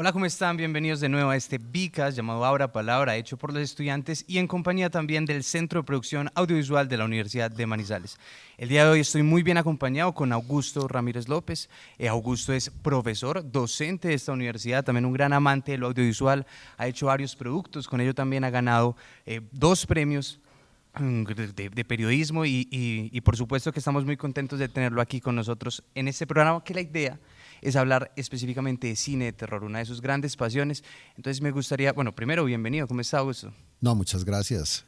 Hola, ¿cómo están? Bienvenidos de nuevo a este Vicas llamado Abra Palabra, hecho por los estudiantes y en compañía también del Centro de Producción Audiovisual de la Universidad de Manizales. El día de hoy estoy muy bien acompañado con Augusto Ramírez López. Augusto es profesor, docente de esta universidad, también un gran amante de lo audiovisual, ha hecho varios productos, con ello también ha ganado 2 premios de periodismo y por supuesto que estamos muy contentos de tenerlo aquí con nosotros en este programa, que la idea es hablar específicamente de cine de terror, una de sus grandes pasiones. Entonces me gustaría, bueno, primero, bienvenido, ¿cómo está, Augusto? No, muchas gracias.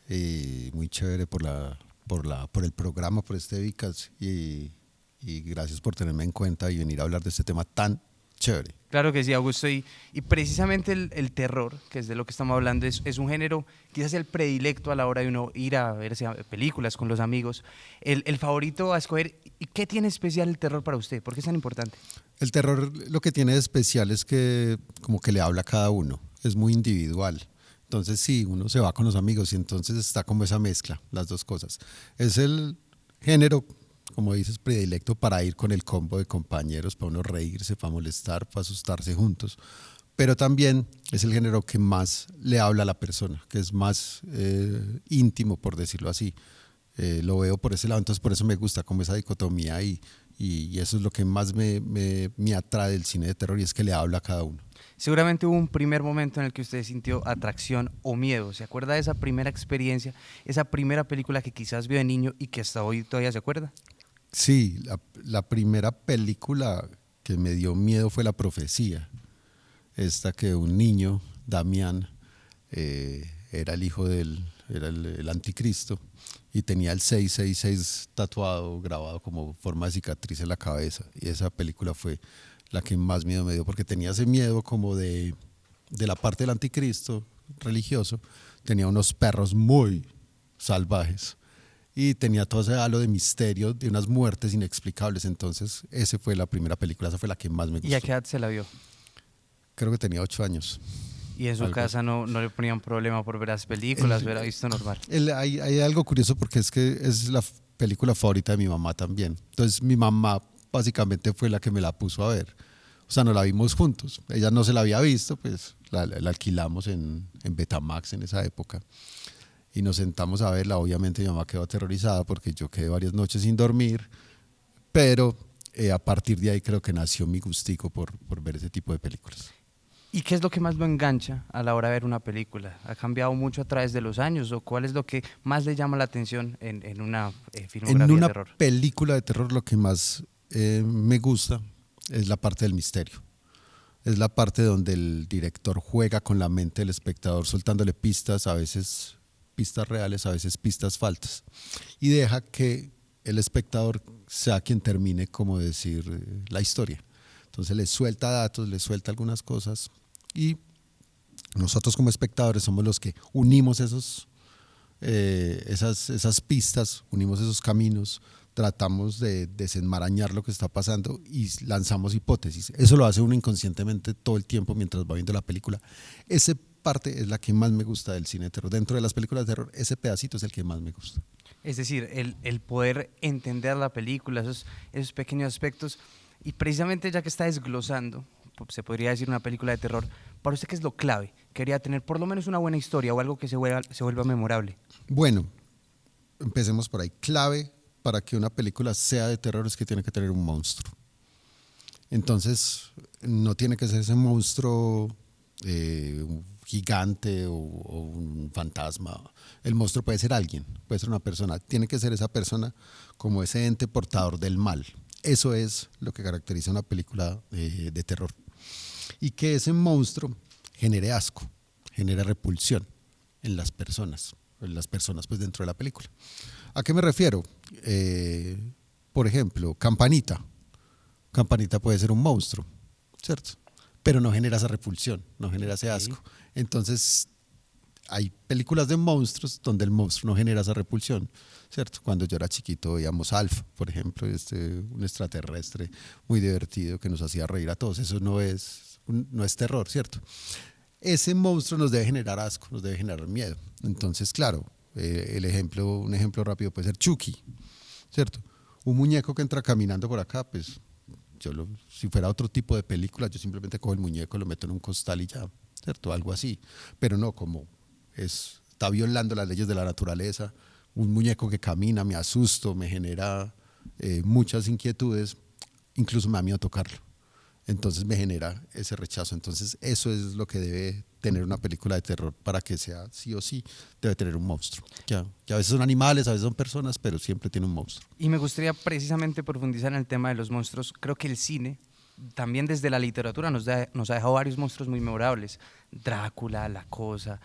Muy chévere por el programa, por este Vicas y gracias por tenerme en cuenta y venir a hablar de este tema tan chévere. Claro que sí, Augusto, y precisamente el terror, que es de lo que estamos hablando, es un género quizás el predilecto a la hora de uno ir a verse películas con los amigos, el favorito a escoger. ¿Y qué tiene especial el terror para usted? ¿Por qué es tan importante? El terror lo que tiene de especial es que como que le habla a cada uno, es muy individual. Entonces sí, uno se va con los amigos y entonces está como esa mezcla, las dos cosas. Es el género, como dices, predilecto para ir con el combo de compañeros, para uno reírse, para molestar, para asustarse juntos. Pero también es el género que más le habla a la persona, que es más íntimo, por decirlo así. Lo veo por ese lado, entonces por eso me gusta como esa dicotomía y eso es lo que más me atrae del cine de terror y es que le habla a cada uno. Seguramente hubo un primer momento en el que usted sintió atracción o miedo. ¿Se acuerda de esa primera experiencia, esa primera película que quizás vio de niño y que hasta hoy todavía se acuerda? Sí, la primera película que me dio miedo fue La Profecía, esta que un niño, Damián, era el hijo era el anticristo y tenía el 666 tatuado, grabado como forma de cicatriz en la cabeza. Y esa película fue la que más miedo me dio porque tenía ese miedo como de la parte del anticristo religioso. Tenía unos perros muy salvajes y tenía todo ese halo de misterio, de unas muertes inexplicables. Entonces, esa fue la primera película, esa fue la que más me ¿Y a gustó. qué edad se la vio? Creo que tenía 8 años. Y en su Algo. casa no le ponían problema por ver las películas, hubiera visto normal. Hay algo curioso porque es que es la película favorita de mi mamá también. Entonces mi mamá básicamente fue la que me la puso a ver. O sea, nos la vimos juntos. Ella no se la había visto, pues la alquilamos en Betamax en esa época. Y nos sentamos a verla. Obviamente mi mamá quedó aterrorizada porque yo quedé varias noches sin dormir. Pero a partir de ahí creo que nació mi gustico por ver ese tipo de películas. ¿Y qué es lo que más lo engancha a la hora de ver una película? ¿Ha cambiado mucho a través de los años o cuál es lo que más le llama la atención en una En filmografía de una terror? película de terror lo que más me gusta es la parte del misterio. Es la parte donde el director juega con la mente del espectador, soltándole pistas, a veces pistas reales, a veces pistas falsas. Y deja que el espectador sea quien termine, como decir, la historia. Entonces le suelta datos, le suelta algunas cosas y nosotros como espectadores somos los que unimos esas pistas, unimos esos caminos, tratamos de desenmarañar lo que está pasando y lanzamos hipótesis. Eso lo hace uno inconscientemente todo el tiempo mientras va viendo la película. Esa parte es la que más me gusta del cine de terror. Dentro de las películas de terror, ese pedacito es el que más me gusta. Es decir, el poder entender la película, esos pequeños aspectos. Y precisamente ya que está desglosando, se podría decir una película de terror, para usted, ¿qué es lo clave? Quería tener por lo menos una buena historia o algo que se vuelva memorable. Bueno, empecemos por ahí. Clave para que una película sea de terror es que tiene que tener un monstruo. Entonces, no tiene que ser ese monstruo un gigante o un fantasma. El monstruo puede ser alguien, puede ser una persona. Tiene que ser esa persona como ese ente portador del mal. Eso es lo que caracteriza una película de terror. Y que ese monstruo genere asco, genere repulsión en las personas pues dentro de la película. ¿A qué me refiero? Por ejemplo, Campanita. Campanita puede ser un monstruo, ¿cierto? Pero no genera esa repulsión, no genera ese Ok. asco. Entonces, hay películas de monstruos donde el monstruo no genera esa repulsión, ¿cierto? Cuando yo era chiquito veíamos Alf, por ejemplo, un extraterrestre muy divertido que nos hacía reír a todos. Eso no es terror, ¿cierto? Ese monstruo nos debe generar asco, nos debe generar miedo. Entonces, claro, un ejemplo rápido puede ser Chucky, ¿cierto? Un muñeco que entra caminando por acá, pues Si fuera otro tipo de película, yo simplemente cojo el muñeco, lo meto en un costal y ya, ¿cierto? Algo así. Pero no, como está violando las leyes de la naturaleza, un muñeco que camina, me asusto, me genera muchas inquietudes, incluso me da miedo tocarlo. Entonces me genera ese rechazo. Entonces eso es lo que debe tener una película de terror para que sea sí o sí, debe tener un monstruo. Que a veces son animales, a veces son personas, pero siempre tiene un monstruo. Y me gustaría precisamente profundizar en el tema de los monstruos. Creo que el cine, también desde la literatura, nos ha dejado varios monstruos muy memorables. Drácula, La Cosa.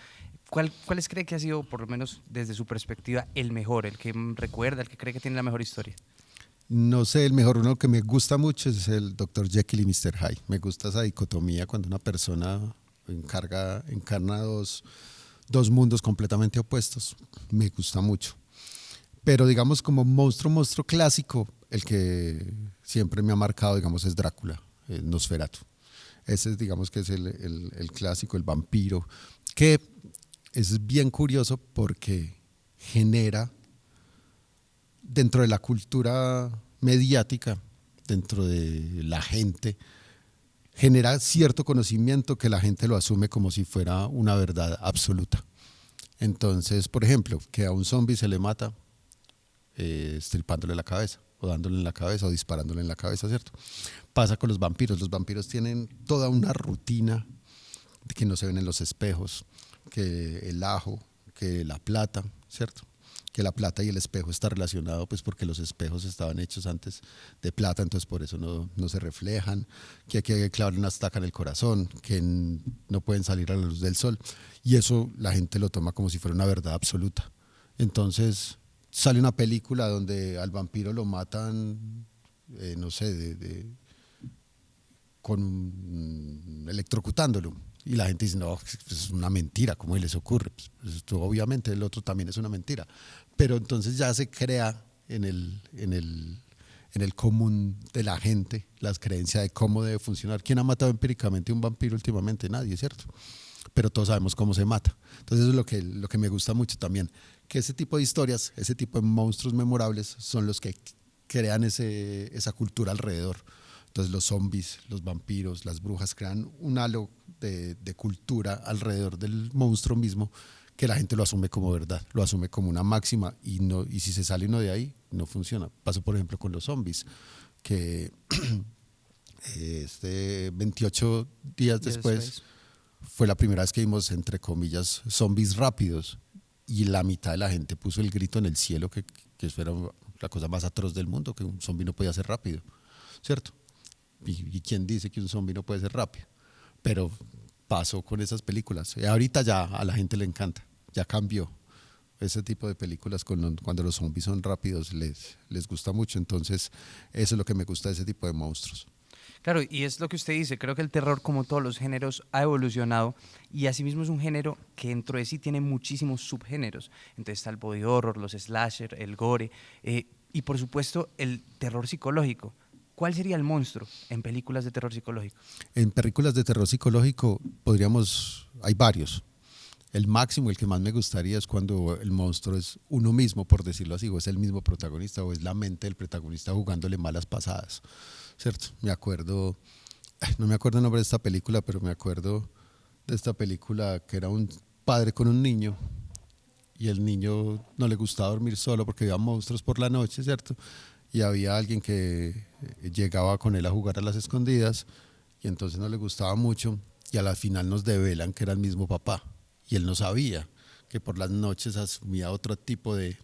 ¿Cuáles cree que ha sido, por lo menos desde su perspectiva, el mejor, el que recuerda, el que cree que tiene la mejor historia? No sé, el mejor uno que me gusta mucho es el Dr. Jekyll y Mr. Hyde. Me gusta esa dicotomía cuando una persona encarna dos mundos completamente opuestos. Me gusta mucho. Pero digamos como monstruo clásico, el que siempre me ha marcado, digamos, es Drácula, Nosferatu. Ese digamos que es el clásico, el vampiro, que es bien curioso porque genera dentro de la cultura mediática, dentro de la gente, genera cierto conocimiento que la gente lo asume como si fuera una verdad absoluta. Entonces, por ejemplo, que a un zombie se le mata estripándole la cabeza, o dándole en la cabeza, o disparándole en la cabeza, ¿cierto? Pasa con los vampiros. Los vampiros tienen toda una rutina que no se ven en los espejos, que el ajo, que la plata, ¿cierto? Que la plata y el espejo está relacionado pues porque los espejos estaban hechos antes de plata, entonces por eso no se reflejan, que hay que clavarle una estaca en el corazón, que no pueden salir a la luz del sol, y eso la gente lo toma como si fuera una verdad absoluta. Entonces sale una película donde al vampiro lo matan, no sé, electrocutándolo. Y la gente dice, no, es una mentira, ¿cómo les ocurre? Pues esto, obviamente el otro también es una mentira. Pero entonces ya se crea en el común de la gente las creencias de cómo debe funcionar. ¿Quién ha matado empíricamente a un vampiro últimamente? Nadie, ¿cierto? Pero todos sabemos cómo se mata. Entonces eso es lo que me gusta mucho también, que ese tipo de historias, ese tipo de monstruos memorables son los que crean esa cultura alrededor. Entonces los zombies, los vampiros, las brujas crean un halo de cultura alrededor del monstruo mismo que la gente lo asume como verdad, lo asume como una máxima y si se sale uno de ahí, no funciona. Pasó por ejemplo con los zombies, que 28 días después fue la primera vez que vimos, entre comillas, zombies rápidos y la mitad de la gente puso el grito en el cielo que eso era la cosa más atroz del mundo, que un zombie no podía ser rápido, ¿cierto? ¿Y quién dice que un zombie no puede ser rápido? Pero pasó con esas películas. Ahorita ya a la gente le encanta, ya cambió. Ese tipo de películas cuando los zombies son rápidos les gusta mucho. Entonces eso es lo que me gusta de ese tipo de monstruos. Claro, y es lo que usted dice, creo que el terror, como todos los géneros, ha evolucionado y asimismo es un género que dentro de sí tiene muchísimos subgéneros. Entonces está el body horror, los slasher, el gore y por supuesto el terror psicológico. ¿Cuál sería el monstruo en películas de terror psicológico? En películas de terror psicológico hay varios. El máximo, el que más me gustaría es cuando el monstruo es uno mismo, por decirlo así, o es el mismo protagonista, o es la mente del protagonista jugándole malas pasadas, ¿cierto? No me acuerdo el nombre de esta película, pero me acuerdo de esta película que era un padre con un niño, y el niño no le gustaba dormir solo porque había monstruos por la noche, ¿cierto? Y había alguien que llegaba con él a jugar a las escondidas y entonces no le gustaba mucho y a la final nos develan que era el mismo papá y él no sabía que por las noches asumía otro tipo de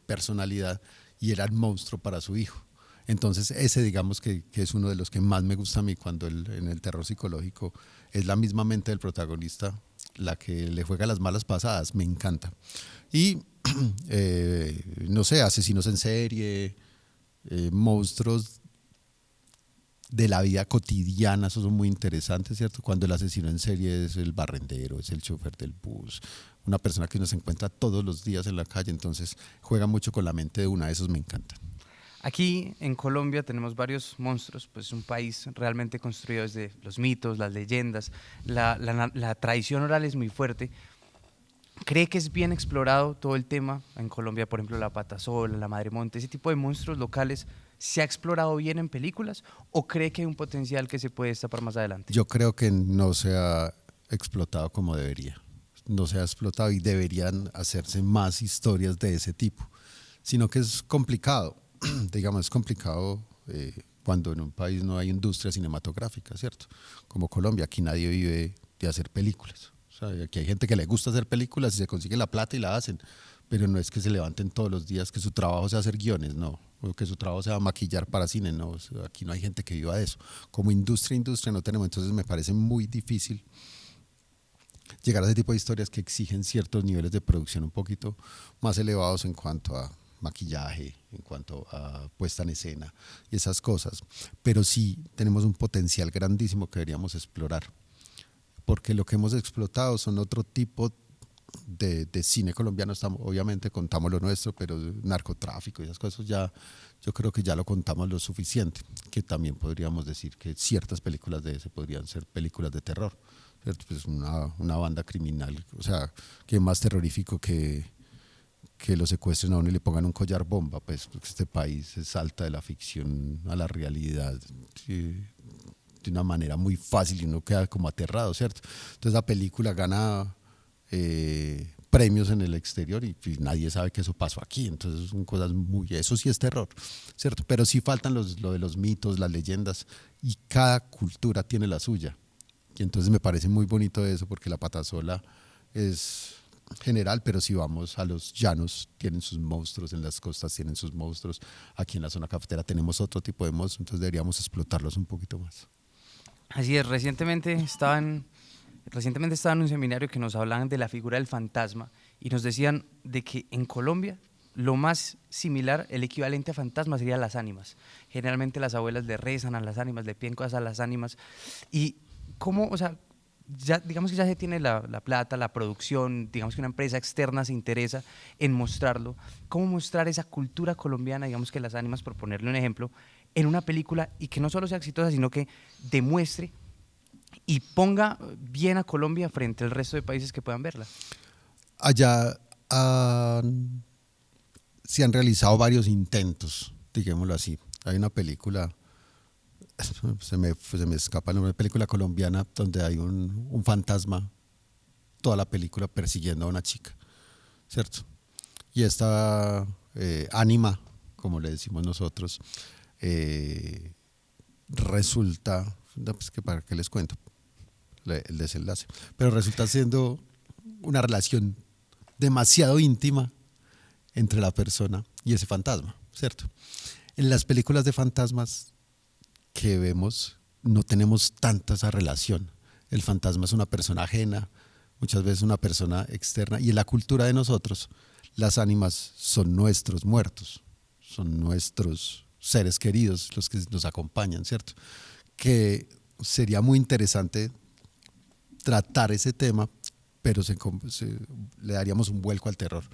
personalidad y era el monstruo para su hijo. Entonces ese digamos que es uno de los que más me gusta a mí cuando en el terror psicológico es la misma mente del protagonista la que le juega las malas pasadas, me encanta. Y no sé, asesinos en serie, monstruos de la vida cotidiana, esos son muy interesantes, ¿cierto? Cuando el asesino en serie es el barrendero, es el chofer del bus, una persona que uno se encuentra todos los días en la calle, entonces juega mucho con la mente de una, esos me encantan. Aquí en Colombia tenemos varios monstruos, pues es un país realmente construido desde los mitos, las leyendas, la tradición oral es muy fuerte, ¿Cree que es bien explorado todo el tema? En Colombia, por ejemplo, la patasola, la madremonte, ese tipo de monstruos locales, ¿se ha explorado bien en películas o cree que hay un potencial que se puede destapar más adelante? Yo creo que no se ha explotado como debería. No se ha explotado y deberían hacerse más historias de ese tipo. Sino que es complicado, digamos, es complicado cuando en un país no hay industria cinematográfica, ¿cierto? Como Colombia, aquí nadie vive de hacer películas. O sea, aquí hay gente que le gusta hacer películas y se consigue la plata y la hacen, pero no es que se levanten todos los días, que su trabajo sea hacer guiones, no, o que su trabajo sea maquillar para cine, no, o sea, aquí no hay gente que viva de eso. Como industria no tenemos, entonces me parece muy difícil llegar a ese tipo de historias que exigen ciertos niveles de producción un poquito más elevados en cuanto a maquillaje, en cuanto a puesta en escena y esas cosas. Pero sí tenemos un potencial grandísimo que deberíamos explorar, porque lo que hemos explotado son otro tipo de cine colombiano. Estamos, obviamente contamos lo nuestro, pero narcotráfico y esas cosas ya, yo creo que ya lo contamos lo suficiente, que también podríamos decir que ciertas películas de ese podrían ser películas de terror, ¿cierto? Pues una banda criminal, o sea, que más terrorífico que lo secuestren a uno y le pongan un collar bomba, pues porque este país se salta de la ficción a la realidad de una manera muy fácil y uno queda como aterrado, ¿cierto? Entonces la película gana premios en el exterior y nadie sabe que eso pasó aquí, entonces son cosas muy, eso sí es terror, ¿cierto? Pero sí faltan lo de los mitos, las leyendas, y cada cultura tiene la suya, y entonces me parece muy bonito eso, porque la patasola es general, pero si vamos a los llanos tienen sus monstruos, en las costas tienen sus monstruos, aquí en la zona cafetera tenemos otro tipo de monstruos, entonces deberíamos explotarlos un poquito más. Así es, recientemente estaba en un seminario que nos hablaban de la figura del fantasma y nos decían de que en Colombia lo más similar, el equivalente a fantasma sería las ánimas. Generalmente las abuelas le rezan a las ánimas, le piden cosas a las ánimas y cómo, o sea, ya, digamos que ya se tiene la plata, la producción, digamos que una empresa externa se interesa en mostrarlo. ¿Cómo mostrar esa cultura colombiana, digamos que las ánimas, por ponerle un ejemplo, en una película y que no solo sea exitosa, sino que demuestre y ponga bien a Colombia frente al resto de países que puedan verla? Allá se han realizado varios intentos, digámoslo así. Hay una película, se me escapa el nombre, una película colombiana donde hay un fantasma, toda la película persiguiendo a una chica, ¿cierto? Y esta ánima, como le decimos nosotros, eh, resulta, no, pues que para qué les cuento el desenlace, pero resulta siendo una relación demasiado íntima entre la persona y ese fantasma, ¿cierto? En las películas de fantasmas que vemos no tenemos tanta esa relación. El fantasma es una persona ajena, muchas veces una persona externa, y en la cultura de nosotros las ánimas son nuestros muertos, son nuestros seres queridos los que nos acompañan, ¿cierto? Que sería muy interesante tratar ese tema, pero le daríamos un vuelco al terror,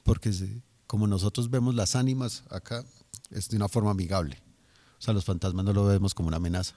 porque como nosotros vemos las ánimas acá, es de una forma amigable. O sea, los fantasmas no lo vemos como una amenaza.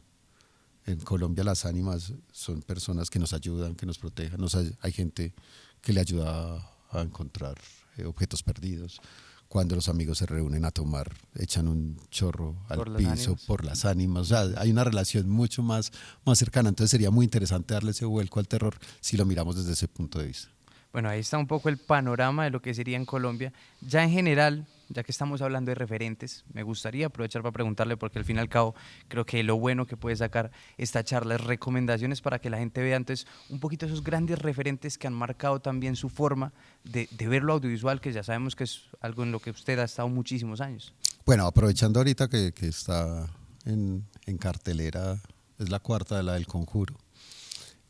En Colombia las ánimas son personas que nos ayudan, que nos protegen. Hay gente que le ayuda a encontrar objetos perdidos. Cuando los amigos se reúnen a tomar, echan un chorro al Por las piso ánimas. por las ánimas. O sea, hay una relación mucho más cercana. Entonces sería muy interesante darle ese vuelco al terror si lo miramos desde ese punto de vista. Bueno, ahí está un poco el panorama de lo que sería en Colombia. Ya en general, ya que estamos hablando de referentes, me gustaría aprovechar para preguntarle, porque al fin y al cabo creo que lo bueno que puede sacar esta charla es recomendaciones para que la gente vea entonces un poquito esos grandes referentes que han marcado también su forma de ver lo audiovisual, que ya sabemos que es algo en lo que usted ha estado muchísimos años. Bueno, aprovechando ahorita que está en cartelera, es la cuarta de la del Conjuro.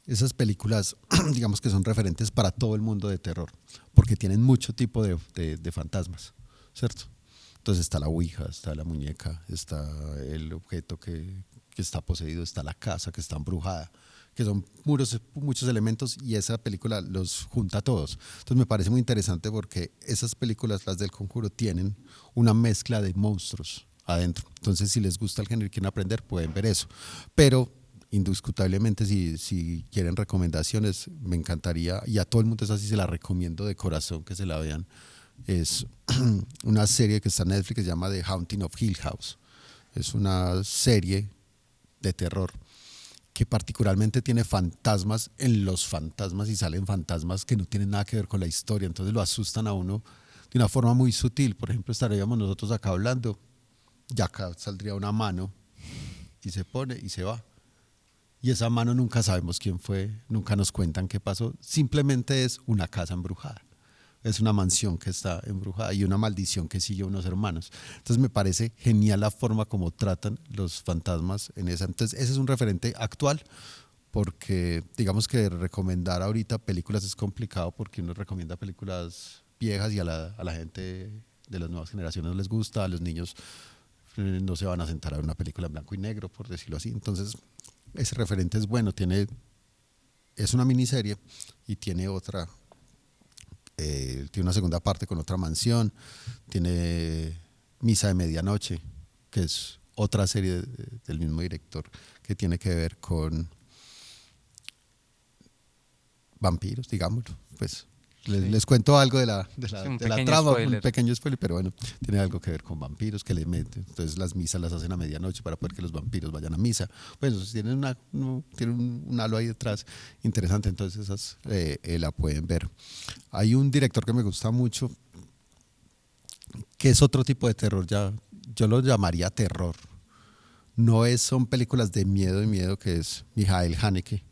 Esas películas, digamos que son referentes para todo el mundo de terror, porque tienen mucho tipo de fantasmas, ¿cierto? Entonces está la ouija, está la muñeca, está el objeto que está poseído, está la casa que está embrujada, que son muchos elementos, y esa película los junta a todos. Entonces me parece muy interesante porque esas películas, las del Conjuro, tienen una mezcla de monstruos adentro. Entonces si les gusta el género y quieren aprender, pueden ver eso. Pero indiscutablemente, si quieren recomendaciones, me encantaría, y a todo el mundo es así, se la recomiendo de corazón que se la vean. Es una serie que está en Netflix que se llama The Haunting of Hill House. Es una serie de terror que particularmente tiene fantasmas en los fantasmas y salen fantasmas que no tienen nada que ver con la historia, entonces lo asustan a uno de una forma muy sutil. Por ejemplo, estaríamos nosotros acá hablando, y acá saldría una mano y se pone y se va. Y esa mano nunca sabemos quién fue, nunca nos cuentan qué pasó, simplemente es una casa embrujada. Es una mansión que está embrujada y una maldición que sigue a unos hermanos. Entonces me parece genial la forma como tratan los fantasmas en esa. Entonces ese es un referente actual, porque digamos que recomendar ahorita películas es complicado porque uno recomienda películas viejas y a la gente de las nuevas generaciones no les gusta, a los niños no se van a sentar a ver una película en blanco y negro, por decirlo así. Entonces ese referente es bueno, es una miniserie y tiene otra. Tiene una segunda parte con otra mansión, tiene Misa de Medianoche, que es otra serie del mismo director que tiene que ver con vampiros, digámoslo. Pues les cuento algo de la trama, un pequeño spoiler, pero bueno, tiene algo que ver con vampiros que le meten. Entonces las misas las hacen a medianoche para poder que los vampiros vayan a misa. Bueno, tienen un halo ahí detrás interesante, entonces esas la pueden ver. Hay un director que me gusta mucho, que es otro tipo de terror, ya yo lo llamaría terror. Son películas de miedo y miedo, que es Michael Haneke,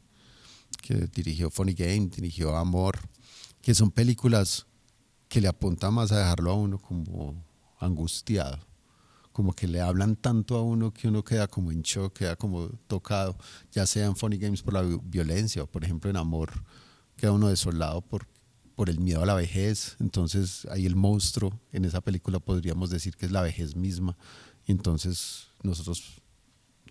que dirigió Funny Game, dirigió Amor, que son películas que le apuntan más a dejarlo a uno como angustiado, como que le hablan tanto a uno que uno queda como en shock, queda como tocado, ya sea en Funny Games por la violencia o por ejemplo en Amor queda uno desolado por el miedo a la vejez. Entonces ahí el monstruo en esa película podríamos decir que es la vejez misma, y entonces nosotros,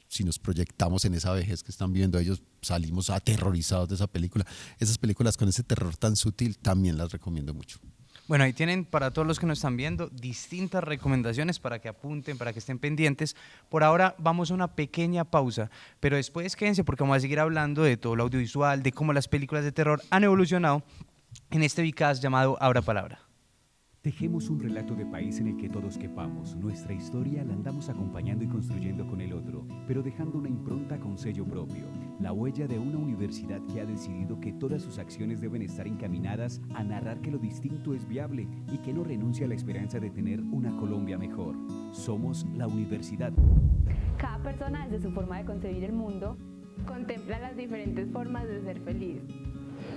si nos proyectamos en esa vejez que están viviendo ellos, salimos aterrorizados de esa película. Esas películas con ese terror tan sutil también las recomiendo mucho. Bueno, ahí tienen para todos los que nos están viendo distintas recomendaciones para que apunten, para que estén pendientes. Por ahora vamos a una pequeña pausa, pero después quédense porque vamos a seguir hablando de todo lo audiovisual, de cómo las películas de terror han evolucionado en este Vicast llamado Abra Palabra. Tejemos un relato de país en el que todos quepamos. Nuestra historia la andamos acompañando y construyendo con el otro, pero dejando una impronta con sello propio. La huella de una universidad que ha decidido que todas sus acciones deben estar encaminadas a narrar que lo distinto es viable y que no renuncia a la esperanza de tener una Colombia mejor. Somos la universidad. Cada persona, desde su forma de concebir el mundo, contempla las diferentes formas de ser feliz.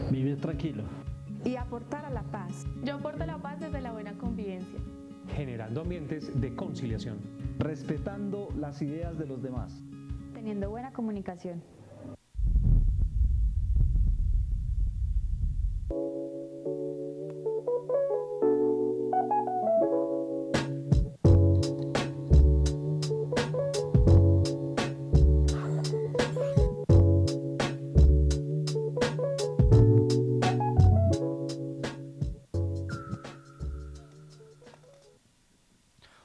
Vivir tranquilo. Y aportar a la paz. Yo aporto la paz desde la buena convivencia. Generando ambientes de conciliación. Respetando las ideas de los demás. Teniendo buena comunicación.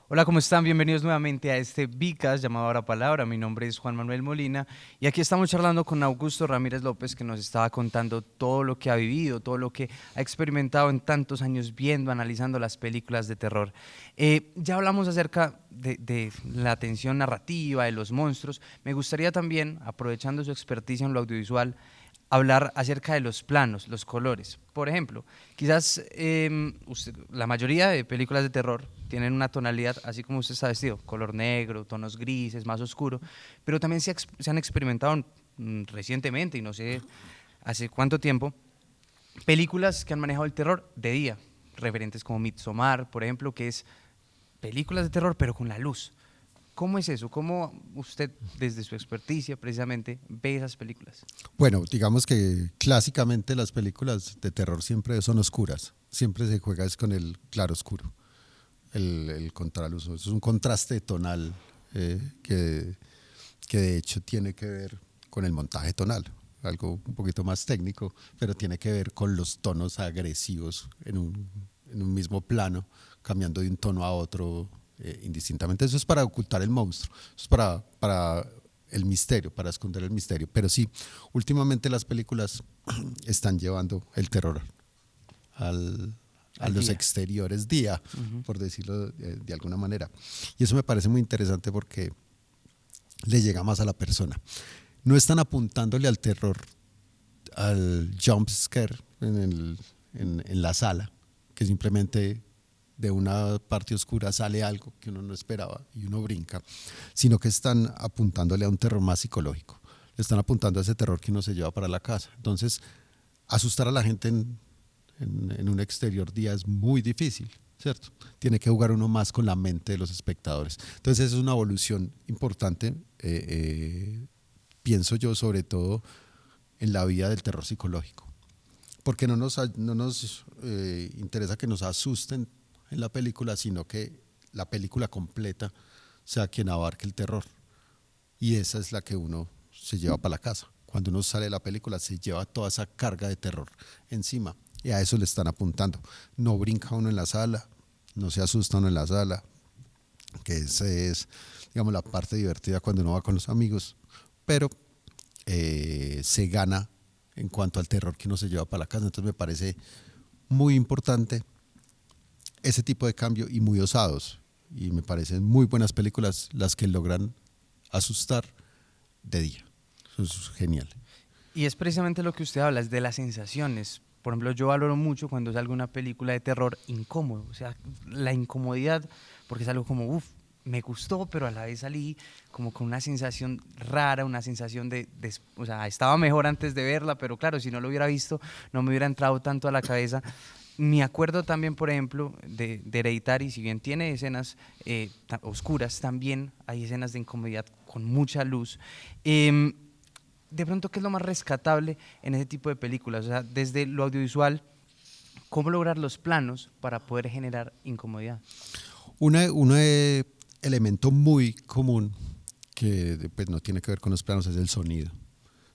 Hola, ¿cómo están? Bienvenidos nuevamente a este Vicast llamado Abra Palabra. Mi nombre es Juan Manuel Molina y aquí estamos charlando con Augusto Ramírez López, que nos estaba contando todo lo que ha vivido, todo lo que ha experimentado en tantos años viendo, analizando las películas de terror. Ya hablamos acerca de la tensión narrativa, de los monstruos. Me gustaría también, aprovechando su experticia en lo audiovisual, hablar acerca de los planos, los colores. Por ejemplo, quizás la mayoría de películas de terror tienen una tonalidad, así como usted está vestido, color negro, tonos grises, más oscuro, pero también se han experimentado recientemente, y no sé hace cuánto tiempo, películas que han manejado el terror de día, referentes como Midsommar, por ejemplo, que es películas de terror pero con la luz. ¿Cómo es eso? ¿Cómo usted, desde su experticia, precisamente, ve esas películas? Bueno, digamos que clásicamente las películas de terror siempre son oscuras. Siempre se juega es con el claroscuro, el contraluz. Es un contraste tonal que de hecho tiene que ver con el montaje tonal. Algo un poquito más técnico, pero tiene que ver con los tonos agresivos en un mismo plano, cambiando de un tono a otro indistintamente. Eso es para ocultar el monstruo, eso es para el misterio, para esconder el misterio. Pero sí, últimamente las películas están llevando el terror a los día. exteriores día, por decirlo de alguna manera. Y eso me parece muy interesante porque le llega más a la persona. No están apuntándole al terror, al jump scare en la sala, que simplemente de una parte oscura sale algo que uno no esperaba y uno brinca, sino que están apuntándole a un terror más psicológico. Le están apuntando a ese terror que uno se lleva para la casa. Entonces, asustar a la gente en un exterior día es muy difícil, ¿cierto? Tiene que jugar uno más con la mente de los espectadores. Entonces, esa es una evolución importante, pienso yo, sobre todo en la vida del terror psicológico. Porque no nos interesa que nos asusten en la película, sino que la película completa sea quien abarque el terror. Y esa es la que uno se lleva para la casa. Cuando uno sale de la película se lleva toda esa carga de terror encima. Y a eso le están apuntando. No brinca uno en la sala, no se asusta uno en la sala, que esa es, digamos, la parte divertida cuando uno va con los amigos. Pero se gana en cuanto al terror que uno se lleva para la casa. Entonces me parece muy importante ese tipo de cambio y muy osados. Y me parecen muy buenas películas las que logran asustar de día. Eso es genial. Y es precisamente lo que usted habla, es de las sensaciones. Por ejemplo, yo valoro mucho cuando salga una película de terror incómodo, o sea, la incomodidad, porque es algo como, uff, me gustó, pero a la vez salí como con una sensación rara, una sensación o sea, estaba mejor antes de verla, pero claro, si no lo hubiera visto, no me hubiera entrado tanto a la cabeza. Me acuerdo también, por ejemplo, de Hereditary, si bien tiene escenas oscuras, también hay escenas de incomodidad con mucha luz. De pronto, ¿qué es lo más rescatable en ese tipo de películas? O sea, desde lo audiovisual, ¿cómo lograr los planos para poder generar incomodidad? Un elemento muy común que pues, no tiene que ver con los planos es el sonido,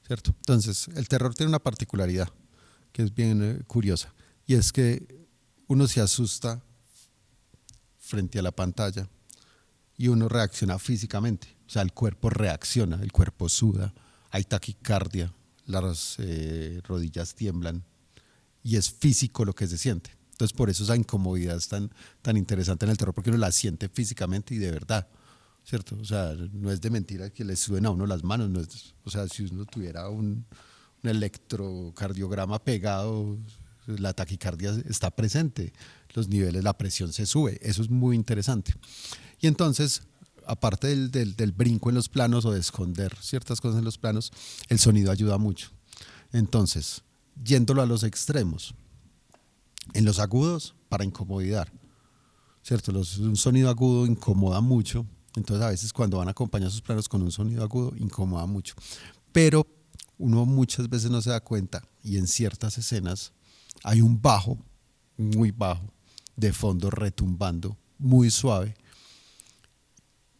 ¿cierto? Entonces, el terror tiene una particularidad que es bien curiosa, y es que uno se asusta frente a la pantalla y uno reacciona físicamente, o sea, el cuerpo reacciona, el cuerpo suda, hay taquicardia, las rodillas tiemblan y es físico lo que se siente. Entonces por eso esa incomodidad es tan interesante en el terror, porque uno la siente físicamente y de verdad, ¿cierto? O sea, no es de mentira que le suben a uno las manos, no es, o sea, si uno tuviera un electrocardiograma pegado, la taquicardia está presente, los niveles, la presión se sube, eso es muy interesante. Y entonces, aparte del brinco en los planos o de esconder ciertas cosas en los planos, el sonido ayuda mucho. Entonces, yéndolo a los extremos, en los agudos, para incomodidad, ¿cierto? Un sonido agudo incomoda mucho, entonces a veces cuando van a acompañar sus planos con un sonido agudo, incomoda mucho. Pero uno muchas veces no se da cuenta, y en ciertas escenas hay un bajo, muy bajo, de fondo retumbando, muy suave,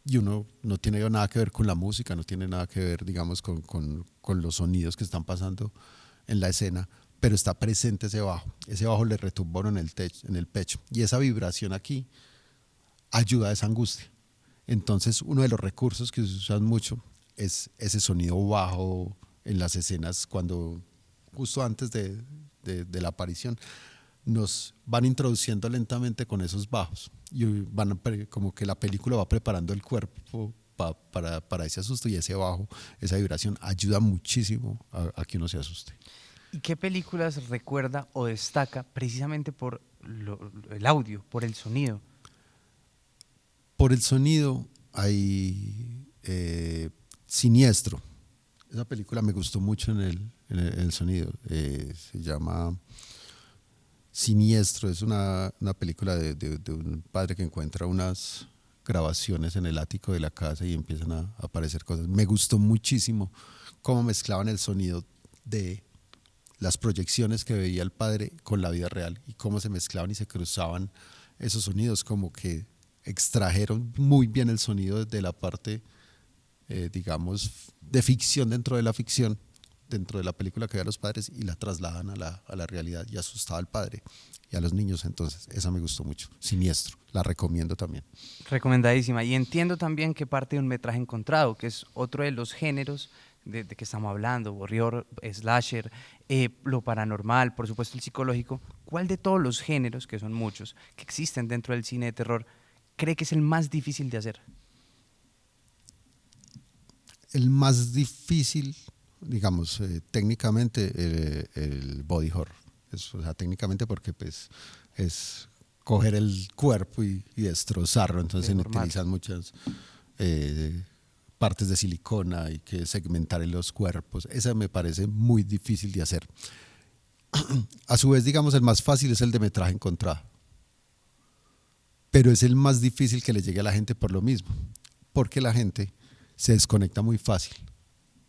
y uno no tiene nada que ver con la música, no tiene nada que ver, digamos, con los sonidos que están pasando en la escena, pero está presente ese bajo le retumba en el pecho, y esa vibración aquí ayuda a esa angustia. Entonces, uno de los recursos que se usan mucho es ese sonido bajo en las escenas, cuando justo antes de la aparición nos van introduciendo lentamente con esos bajos y como que la película va preparando el cuerpo para ese asusto, y ese bajo, esa vibración ayuda muchísimo a que uno se asuste. ¿Y qué películas recuerda o destaca precisamente por el audio, por el sonido? Por el sonido hay Siniestro. Esa película me gustó mucho en el sonido. Se llama Siniestro. Es una película de un padre que encuentra unas grabaciones en el ático de la casa y empiezan a aparecer cosas. Me gustó muchísimo cómo mezclaban el sonido de las proyecciones que veía el padre con la vida real, y cómo se mezclaban y se cruzaban esos sonidos, como que extrajeron muy bien el sonido de la parte, digamos, de ficción dentro de la ficción, dentro de la película que ve a los padres y la trasladan a la realidad y asustaba al padre y a los niños. Entonces, esa me gustó mucho. Siniestro, la recomiendo también. Recomendadísima. Y entiendo también que parte de un metraje encontrado, que es otro de los géneros de que estamos hablando, horror, slasher, lo paranormal, por supuesto el psicológico. ¿Cuál de todos los géneros, que son muchos, que existen dentro del cine de terror, cree que es el más difícil de hacer? El más difícil, digamos, técnicamente, el body horror. O sea, técnicamente porque pues es coger el cuerpo y destrozarlo, entonces se utilizan muchas partes de silicona y que segmentar en los cuerpos. Esa me parece muy difícil de hacer. A su vez, digamos, el más fácil es el de metraje encontrado, pero es el más difícil que le llegue a la gente por lo mismo, porque la gente se desconecta muy fácil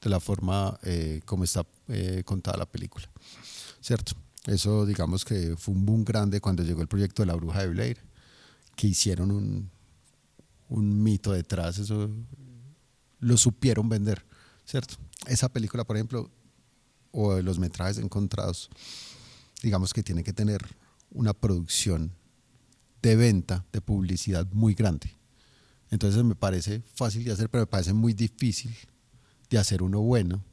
de la forma como está contada la película, ¿cierto? Eso, digamos que fue un boom grande cuando llegó el proyecto de La Bruja de Blair, que hicieron un mito detrás, eso lo supieron vender, ¿cierto? Esa película, por ejemplo, o de los metrajes encontrados, digamos que tiene que tener una producción de venta, de publicidad muy grande. Entonces me parece fácil de hacer, pero me parece muy difícil de hacer uno bueno,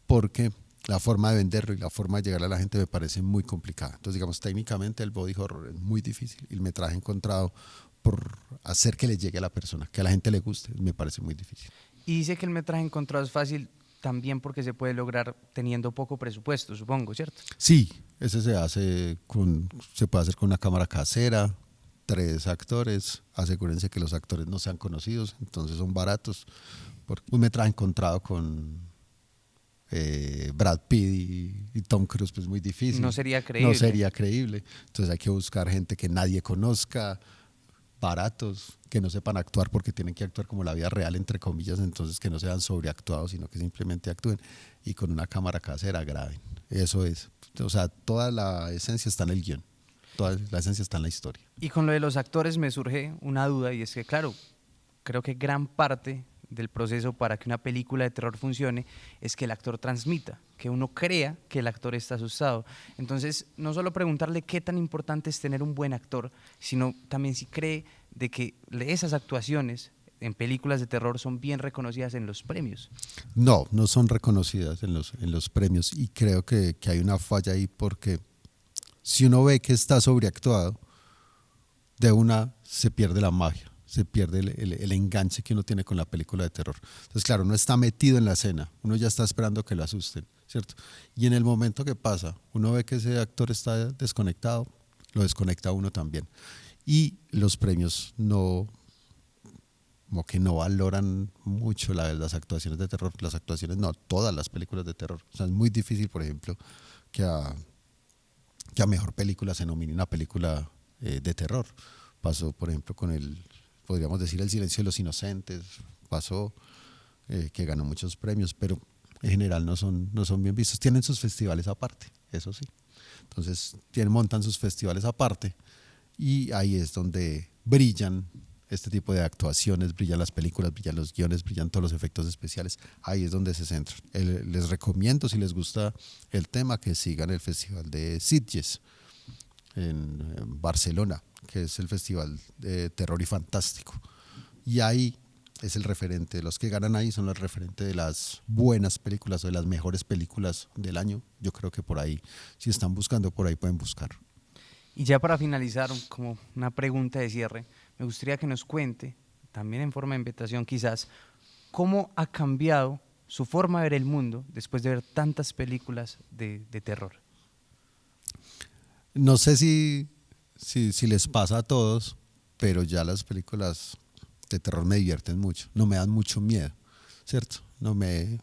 porque la forma de venderlo y la forma de llegar a la gente me parece muy complicada. Entonces, digamos, técnicamente el body horror es muy difícil y el metraje encontrado, por hacer que le llegue a la persona, que a la gente le guste, me parece muy difícil. Y dice que el metraje encontrado es fácil también porque se puede lograr teniendo poco presupuesto, supongo, ¿cierto? Sí, ese se puede hacer con una cámara casera, 3 actores, asegúrense que los actores no sean conocidos, entonces son baratos. Un metraje encontrado con Brad Pitt y Tom Cruise, pues muy difícil. No sería creíble. No sería creíble. Entonces hay que buscar gente que nadie conozca, baratos, que no sepan actuar porque tienen que actuar como la vida real, entre comillas, entonces que no sean sobreactuados, sino que simplemente actúen y con una cámara casera graben. Eso es. O sea, toda la esencia está en el guión, toda la esencia está en la historia. Y con lo de los actores me surge una duda y es que, claro, creo que gran parte del proceso para que una película de terror funcione es que el actor transmita, que uno crea que el actor está asustado. Entonces, no solo preguntarle qué tan importante es tener un buen actor, sino también si cree de que esas actuaciones en películas de terror son bien reconocidas en los premios. No, no son reconocidas en los premios y creo que hay una falla ahí porque si uno ve que está sobreactuado, de una se pierde la magia, se pierde el enganche que uno tiene con la película de terror. Entonces, claro, uno está metido en la escena, uno ya está esperando que lo asusten, ¿cierto? Y en el momento que pasa, uno ve que ese actor está desconectado, lo desconecta uno también. Y los premios como que no valoran mucho las actuaciones de terror, todas las películas de terror. O sea, es muy difícil, por ejemplo, que a mejor película se nomine una película de terror. Pasó, por ejemplo, podríamos decir, El silencio de los inocentes, pasó, que ganó muchos premios, pero en general no son bien vistos. Tienen sus festivales aparte, eso sí. Entonces, montan sus festivales aparte y ahí es donde brillan este tipo de actuaciones, brillan las películas, brillan los guiones, brillan todos los efectos especiales. Ahí es donde se centran. Les recomiendo, si les gusta el tema, que sigan el Festival de Sitges en Barcelona, que es el festival de terror y fantástico. Y ahí es el referente, los que ganan ahí son los referentes de las buenas películas o de las mejores películas del año. Yo creo que por ahí, si están buscando, por ahí pueden buscar. Y ya para finalizar, como una pregunta de cierre, me gustaría que nos cuente, también en forma de invitación quizás, cómo ha cambiado su forma de ver el mundo después de ver tantas películas de terror. No sé si les pasa a todos, pero ya las películas de terror me divierten mucho, no me dan mucho miedo, ¿cierto? No me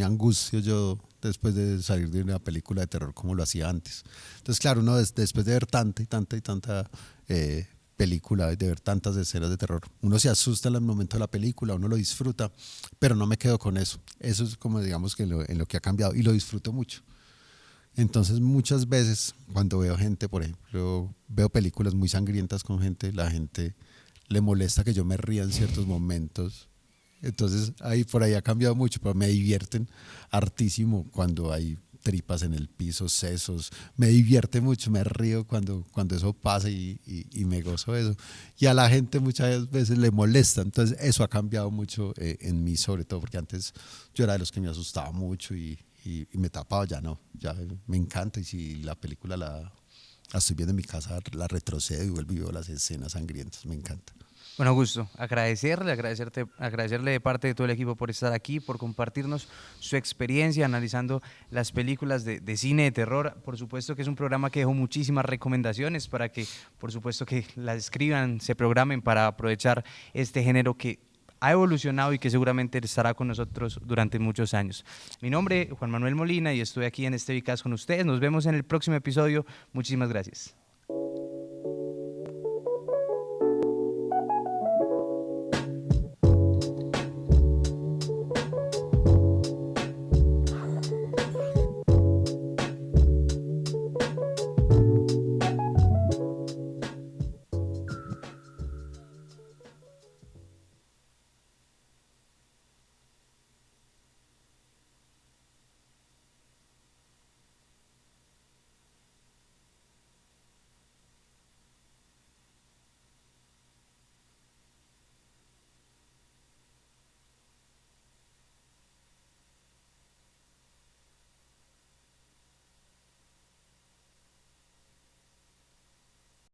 angustio yo después de salir de una película de terror como lo hacía antes. Entonces, claro, uno después de ver tanta película, de ver tantas escenas de terror, uno se asusta en el momento de la película, uno lo disfruta, pero no me quedo con eso. Eso es como, digamos, que en lo que ha cambiado y lo disfruto mucho. Entonces, muchas veces cuando veo gente, por ejemplo, veo películas muy sangrientas con gente, la gente le molesta que yo me ría en ciertos momentos Entonces, ahí por ahí ha cambiado mucho, pero me divierten hartísimo cuando hay tripas en el piso, sesos. Me divierte mucho, me río cuando eso pasa y me gozo eso. Y a la gente muchas veces le molesta, entonces eso ha cambiado mucho en mí, sobre todo porque antes yo era de los que me asustaba mucho y me tapaba, ya no, ya me encanta. Y si la película la estoy viendo en mi casa, la retrocedo y vuelvo y veo las escenas sangrientas, me encanta. Bueno, Augusto, agradecerle de parte de todo el equipo por estar aquí, por compartirnos su experiencia analizando las películas de cine de terror. Por supuesto que es un programa que dejó muchísimas recomendaciones para que, por supuesto, que las escriban, se programen para aprovechar este género que ha evolucionado y que seguramente estará con nosotros durante muchos años. Mi nombre es Juan Manuel Molina y estoy aquí en este Vicas con ustedes. Nos vemos en el próximo episodio. Muchísimas gracias.